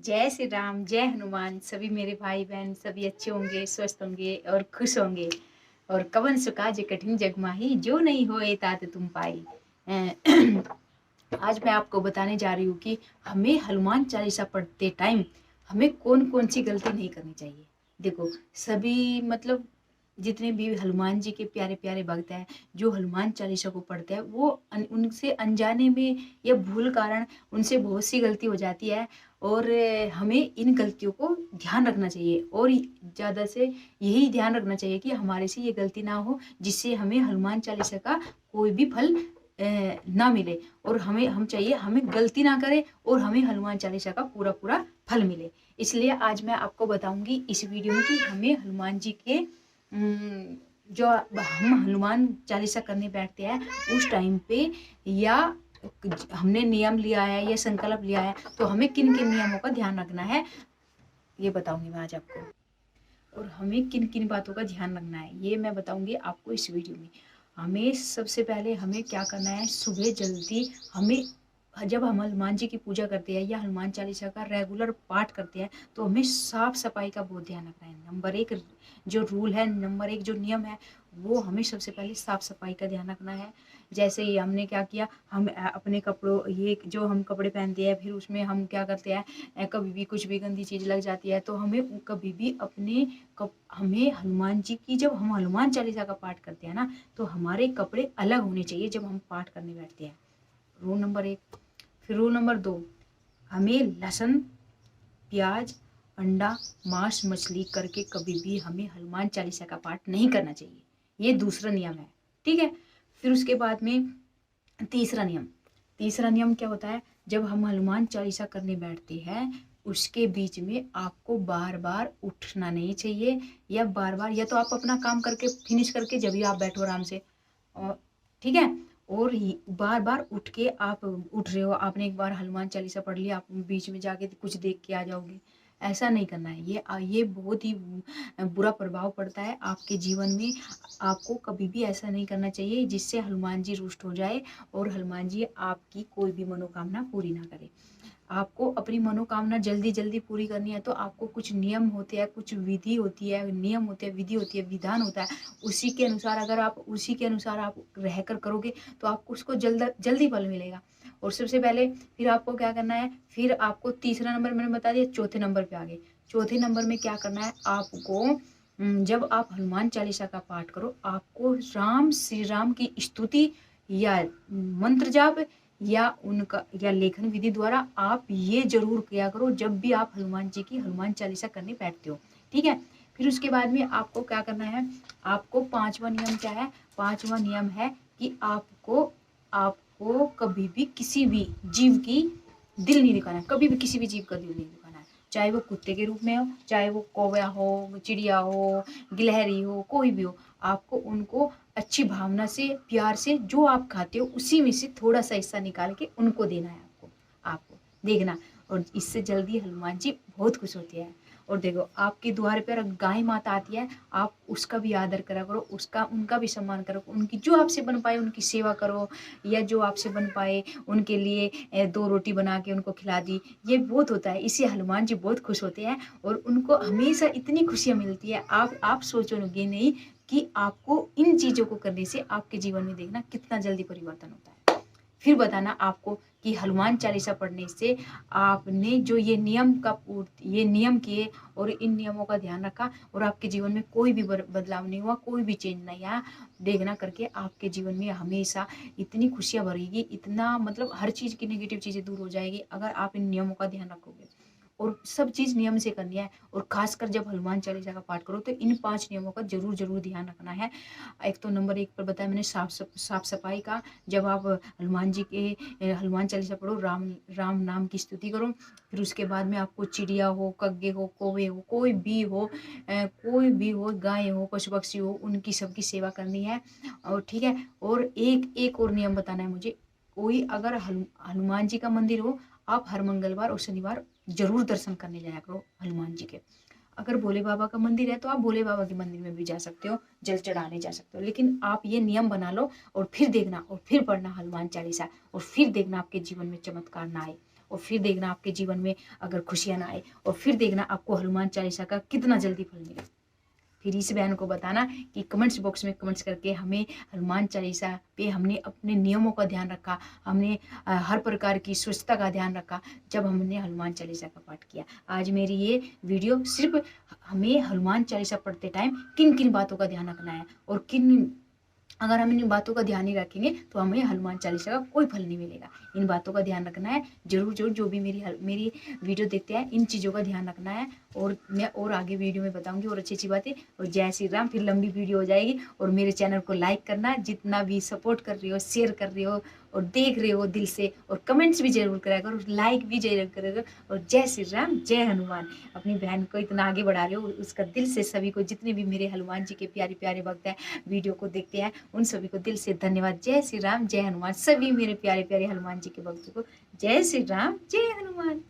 जय श्री राम, जय हनुमान। सभी मेरे भाई बहन सभी अच्छे होंगे, स्वस्थ होंगे और खुश होंगे। और कवन सुका जे कठिन जग माही, जो नहीं होए तात तुम पाई। आज मैं आपको बताने जा रही हूँ कि हमें हनुमान चालीसा पढ़ते टाइम हमें कौन कौन सी गलती नहीं करनी चाहिए। देखो, सभी मतलब जितने भी हनुमान जी के प्यारे प्यारे भक्त हैं, जो हनुमान चालीसा को पढ़ते हैं, वो उनसे अनजाने में या भूल कारण उनसे बहुत सी गलती हो जाती है। और हमें इन गलतियों को ध्यान रखना चाहिए और ज़्यादा से यही ध्यान रखना चाहिए कि हमारे से ये गलती ना हो, जिससे हमें हनुमान चालीसा का कोई भी फल ना मिले। और हम चाहिए हमें गलती ना करें और हमें हनुमान चालीसा का पूरा पूरा फल मिले। इसलिए आज मैं आपको बताऊंगी इस वीडियो में कि हमें हनुमान जी के जो हम हनुमान चालीसा करने बैठते हैं उस टाइम पे, या हमने नियम लिया है या संकल्प लिया है, तो हमें किन किन नियमों का ध्यान रखना है ये बताऊंगी मैं आज आपको। और हमें किन किन बातों का ध्यान रखना है ये मैं बताऊंगी आपको इस वीडियो में। हमें सबसे पहले हमें क्या करना है, सुबह जल्दी हमें, जब हम हनुमान जी की पूजा करते हैं या हनुमान चालीसा का रेगुलर पाठ करते हैं, तो हमें साफ सफाई का बहुत ध्यान रखना है। नंबर एक जो रूल है, नंबर एक जो नियम है, वो हमें सबसे पहले साफ सफाई का ध्यान रखना है। जैसे ही हमने क्या किया, हम अपने कपड़ों, ये जो हम कपड़े पहनते हैं, फिर उसमें हम क्या करते हैं, कभी भी कुछ भी गंदी चीज़ लग जाती है, तो हमें कभी भी अपने हमें हनुमान जी की, जब हम हनुमान चालीसा का पाठ करते हैं ना, तो हमारे कपड़े अलग होने चाहिए जब हम पाठ करने बैठते हैं। रूल नंबर एक। फिर रूल नंबर दो, हमें लहसुन, प्याज, अंडा, मांस, मछली करके कभी भी हमें हनुमान चालीसा का पाठ नहीं करना चाहिए। ये दूसरा नियम है, ठीक है। फिर उसके बाद में तीसरा नियम क्या होता है, जब हम हनुमान चालीसा करने बैठते हैं उसके बीच में आपको बार बार उठना नहीं चाहिए, या बार बार, या तो आप अपना काम करके फिनिश करके जब भी आप बैठो आराम से, और ठीक है। और बार बार उठ के आप उठ रहे हो, आपने एक बार हनुमान चालीसा पढ़ लिया, आप बीच में जाके कुछ देख के आ जाओगे, ऐसा नहीं करना है। ये बहुत ही बुरा प्रभाव पड़ता है आपके जीवन में। आपको कभी भी ऐसा नहीं करना चाहिए जिससे हनुमान जी रुष्ट हो जाए और हनुमान जी आपकी कोई भी मनोकामना पूरी ना करे। आपको अपनी मनोकामना जल्दी जल्दी पूरी करनी है, तो आपको कुछ नियम होते हैं, कुछ विधि होती है, नियम होते हैं, विधि होती है, विधान होता है। उसी के अनुसार अगर आप उसी के अनुसार आप रहकर करोगे तो आपको उसको जल्दी फल मिलेगा। और सबसे पहले फिर आपको क्या करना है, फिर आपको तीसरा नंबर मैंने बता दिया, चौथे नंबर पे आगे। चौथे नंबर में क्या करना है आपको, जब आप हनुमान चालीसा का पाठ करो, आपको राम श्री राम की स्तुति या मंत्र जाप या उनका या लेखन विधि द्वारा आप ये जरूर किया करो जब भी आप हनुमान जी की हनुमान चालीसा करने बैठते हो, ठीक है। फिर उसके बाद में आपको क्या करना है, आपको पांचवा नियम क्या है, पांचवा नियम है कि आपको कभी भी किसी भी जीव की दिल नहीं दिखाना है, कभी भी किसी भी जीव का दिल नहीं दिखाना है, चाहे वो कुत्ते के रूप में हो, चाहे वो कौवा हो, चिड़िया हो, गिलहरी हो, कोई भी हो। आपको उनको अच्छी भावना से, प्यार से, जो आप खाते हो उसी में से थोड़ा सा हिस्सा निकाल के उनको देना है आपको देखना। और इससे जल्दी हनुमान जी बहुत खुश होते हैं। और देखो, आपके द्वार पर गाय माता आती है, आप उसका भी आदर करा करो, उनका भी सम्मान करो, उनकी जो आपसे बन पाए उनकी सेवा करो, या जो आपसे बन पाए उनके लिए 2 रोटी बना के उनको खिला दी, ये बहुत होता है। इससे हनुमान जी बहुत खुश होते हैं और उनको हमेशा इतनी खुशियाँ मिलती है, आप सोचोगे नहीं कि आपको इन चीज़ों को करने से आपके जीवन में देखना कितना जल्दी परिवर्तन होता है। फिर बताना आपको कि हनुमान चालीसा पढ़ने से आपने जो ये नियम किए और इन नियमों का ध्यान रखा और आपके जीवन में कोई भी बदलाव नहीं हुआ, कोई भी चेंज नहीं आया, देखना करके आपके जीवन में हमेशा इतनी खुशियाँ भरेगी, इतना मतलब हर चीज़ की नेगेटिव चीज़ें दूर हो जाएगी अगर आप इन नियमों का ध्यान रखोगे। और सब चीज़ नियम से करनी है, और खासकर जब हनुमान चालीसा का पाठ करो तो इन 5 नियमों का जरूर ध्यान रखना है। एक तो नंबर 1 पर बताया मैंने साफ सफाई का। जब आप हनुमान जी के हनुमान चालीसा पढ़ो, राम नाम की स्तुति करो। फिर उसके बाद में आपको चिड़िया हो, कग्गे हो, कौवे हो, कोई भी हो, गाय हो, पशु पक्षी हो, उनकी सबकी सेवा करनी है। और ठीक है, और एक और नियम बताना है मुझे, कोई अगर हनुमान जी का मंदिर हो, आप हर मंगलवार और शनिवार जरूर दर्शन करने जाया करो हनुमान जी के। अगर भोले बाबा का मंदिर है तो आप भोले बाबा के मंदिर में भी जा सकते हो, जल चढ़ाने जा सकते हो, लेकिन आप ये नियम बना लो और फिर देखना और फिर पढ़ना हनुमान चालीसा, और फिर देखना आपके जीवन में चमत्कार ना आए। और फिर देखना आपके जीवन में अगर खुशियाँ ना आए, और फिर देखना आपको हनुमान चालीसा का कितना जल्दी फल मिले। फिर इस बहन को बताना कि कमेंट्स बॉक्स में कमेंट्स करके हमें हनुमान चालीसा पे हमने अपने नियमों का ध्यान रखा, हमने हर प्रकार की स्वच्छता का ध्यान रखा जब हमने हनुमान चालीसा का पाठ किया। आज मेरी ये वीडियो सिर्फ हमें हनुमान चालीसा पढ़ते टाइम किन किन बातों का ध्यान रखना है, और किन, अगर हम इन बातों का ध्यान नहीं रखेंगे तो हमें हनुमान चालीसा का कोई फल नहीं मिलेगा। इन बातों का ध्यान रखना है जरूर जरूर, जो भी मेरी वीडियो देखते हैं इन चीज़ों का ध्यान रखना है। और मैं और आगे वीडियो में बताऊंगी और अच्छी अच्छी बातें। और जय श्री राम। फिर लंबी वीडियो हो जाएगी, और मेरे चैनल को लाइक करना, जितना भी सपोर्ट कर रहे हो, शेयर कर रहे हो और देख रहे हो दिल से, और कमेंट्स भी जरूर करा करो, लाइक भी जरूर करेगा। और जय श्री राम, जय हनुमान। अपनी बहन को इतना आगे बढ़ा रहे हो, उसका दिल से सभी को, जितने भी मेरे हनुमान जी के प्यारे प्यारे भक्त हैं, वीडियो को देखते हैं, उन सभी को दिल से धन्यवाद। जय श्री राम, जय हनुमान। सभी मेरे प्यारे प्यारे हनुमान जी के भक्तों को जय श्री राम, जय हनुमान।